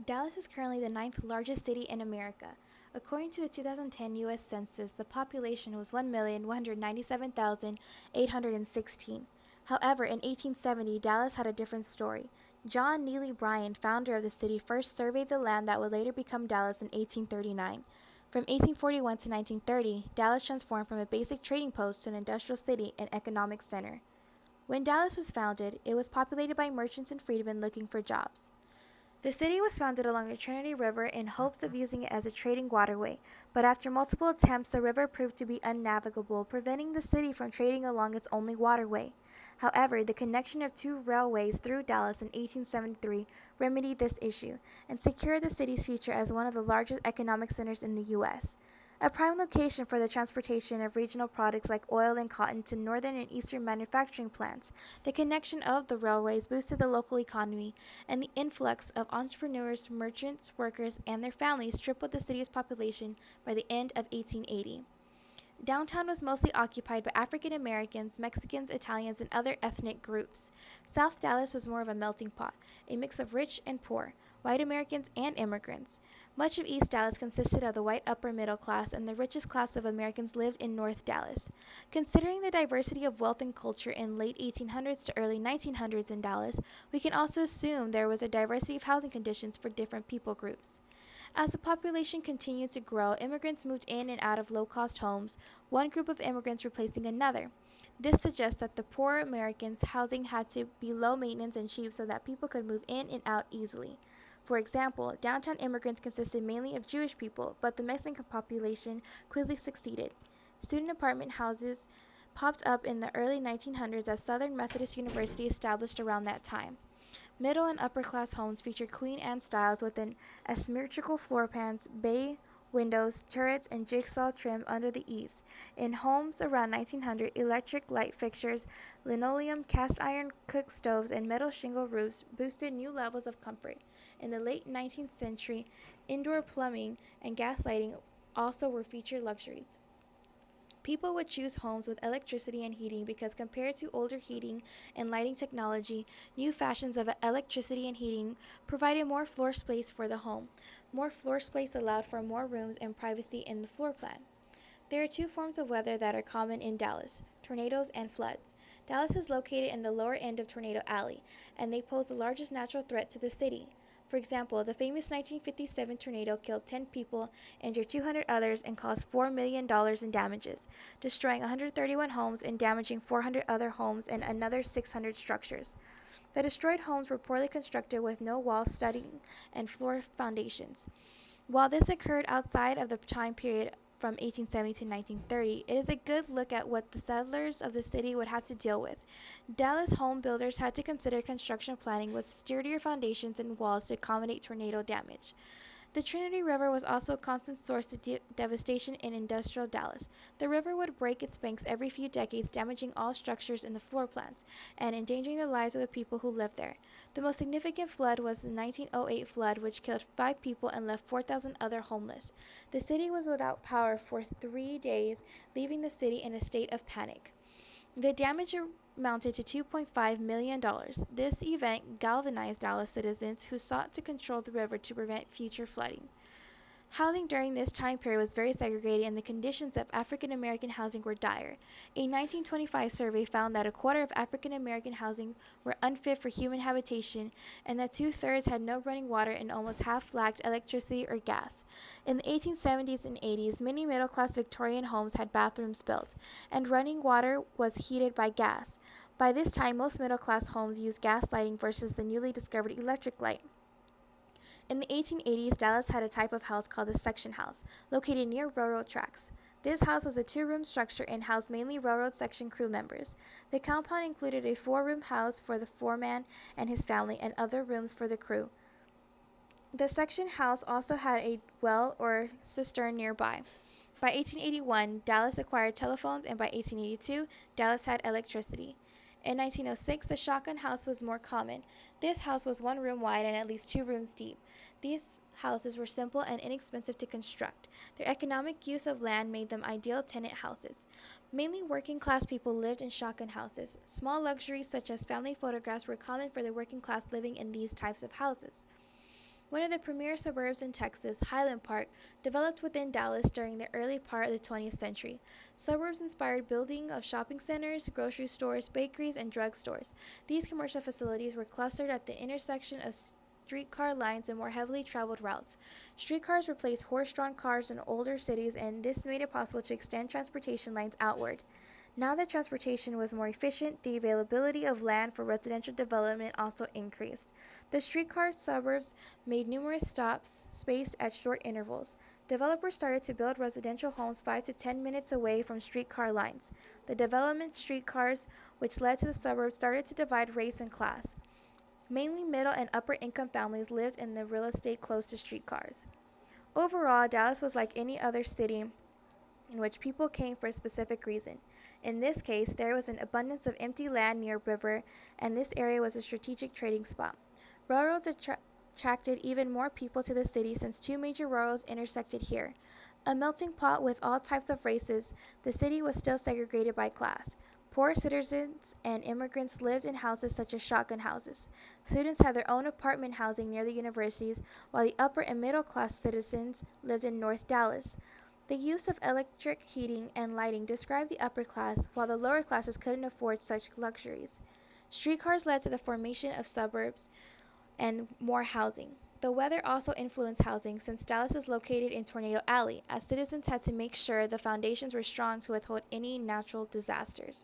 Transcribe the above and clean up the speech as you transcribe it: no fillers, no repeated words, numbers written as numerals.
Dallas is currently the ninth largest city in America. According to the 2010 U.S. Census, the population was 1,197,816. However, in 1870, Dallas had a different story. John Neely Bryan, founder of the city, first surveyed the land that would later become Dallas in 1839. From 1841 to 1930, Dallas transformed from a basic trading post to an industrial city and economic center. When Dallas was founded, it was populated by merchants and freedmen looking for jobs. The city was founded along the Trinity River in hopes of using it as a trading waterway, but after multiple attempts the river proved to be unnavigable, preventing the city from trading along its only waterway. However, the connection of two railways through Dallas in 1873 remedied this issue, and secured the city's future as one of the largest economic centers in the U.S. A prime location for the transportation of regional products like oil and cotton to northern and eastern manufacturing plants, the connection of the railways boosted the local economy, and the influx of entrepreneurs, merchants, workers, and their families tripled the city's population by the end of 1880. Downtown was mostly occupied by African Americans, Mexicans, Italians, and other ethnic groups. South Dallas was more of a melting pot, a mix of rich and poor, white Americans and immigrants. Much of East Dallas consisted of the white upper middle class, and the richest class of Americans lived in North Dallas. Considering the diversity of wealth and culture in late 1800s to early 1900s in Dallas, we can also assume there was a diversity of housing conditions for different people groups. As the population continued to grow, immigrants moved in and out of low-cost homes, one group of immigrants replacing another. This suggests that the poor Americans' housing had to be low maintenance and cheap so that people could move in and out easily. For example, downtown immigrants consisted mainly of Jewish people, but the Mexican population quickly succeeded. Student apartment houses popped up in the early 1900s as Southern Methodist University established around that time. Middle and upper class homes featured Queen Anne styles with an asymmetrical floor plans, bay windows, turrets, and jigsaw trim under the eaves. In homes around 1900, electric light fixtures, linoleum, cast iron cook stoves, and metal shingle roofs boosted new levels of comfort. In the late 19th century, indoor plumbing and gas lighting also were featured luxuries. People would choose homes with electricity and heating because compared to older heating and lighting technology, new fashions of electricity and heating provided more floor space for the home. More floor space allowed for more rooms and privacy in the floor plan. There are two forms of weather that are common in Dallas: tornadoes and floods. Dallas is located in the lower end of Tornado Alley, and they pose the largest natural threat to the city. For example, the famous 1957 tornado killed 10 people, injured 200 others, and caused $4 million in damages, destroying 131 homes and damaging 400 other homes and another 600 structures. The destroyed homes were poorly constructed with no walls, studding, and floor foundations. While this occurred outside of the time period from 1870 to 1930, it is a good look at what the settlers of the city would have to deal with. Dallas home builders had to consider construction planning with sturdier foundations and walls to accommodate tornado damage. The Trinity River was also a constant source of devastation in industrial Dallas. The river would break its banks every few decades, damaging all structures in the floor plans and endangering the lives of the people who lived there. The most significant flood was the 1908 flood, which killed 5 people and left 4,000 other homeless. The city was without power for 3 days, leaving the city in a state of panic. The damage amounted to $2.5 million. This event galvanized Dallas citizens who sought to control the river to prevent future flooding. Housing during this time period was very segregated and the conditions of African American housing were dire. A 1925 survey found that a quarter of African American housing were unfit for human habitation and that two-thirds had no running water and almost half lacked electricity or gas. In the 1870s and 80s, many middle-class Victorian homes had bathrooms built, and running water was heated by gas. By this time, most middle-class homes used gas lighting versus the newly discovered electric light. In the 1880s, Dallas had a type of house called a section house, located near railroad tracks. This house was a two-room structure and housed mainly railroad section crew members. The compound included a four-room house for the foreman and his family and other rooms for the crew. The section house also had a well or cistern nearby. By 1881, Dallas acquired telephones, and by 1882, Dallas had electricity. In 1906, the shotgun house was more common. This house was one room wide and at least two rooms deep. These houses were simple and inexpensive to construct. Their economic use of land made them ideal tenant houses. Mainly working class people lived in shotgun houses. Small luxuries such as family photographs were common for the working class living in these types of houses. One of the premier suburbs in Texas, Highland Park, developed within Dallas during the early part of the 20th century. Suburbs inspired building of shopping centers, grocery stores, bakeries, and drug stores. These commercial facilities were clustered at the intersection of streetcar lines and more heavily traveled routes. Streetcars replaced horse-drawn cars in older cities, and this made it possible to extend transportation lines outward. Now that transportation was more efficient, the availability of land for residential development also increased. The streetcar suburbs made numerous stops spaced at short intervals. Developers started to build residential homes 5 to 10 minutes away from streetcar lines. The development streetcars, which led to the suburbs, started to divide race and class. Mainly middle and upper income families lived in the real estate close to streetcars. Overall, Dallas was like any other city in which people came for a specific reason. In this case, there was an abundance of empty land near a river, and this area was a strategic trading spot. Railroads attracted even more people to the city since two major railroads intersected here. A melting pot with all types of races, the city was still segregated by class. Poor citizens and immigrants lived in houses such as shotgun houses. Students had their own apartment housing near the universities, while the upper and middle class citizens lived in North Dallas. The use of electric heating and lighting described the upper class, while the lower classes couldn't afford such luxuries. Streetcars led to the formation of suburbs and more housing. The weather also influenced housing since Dallas is located in Tornado Alley, as citizens had to make sure the foundations were strong to withhold any natural disasters.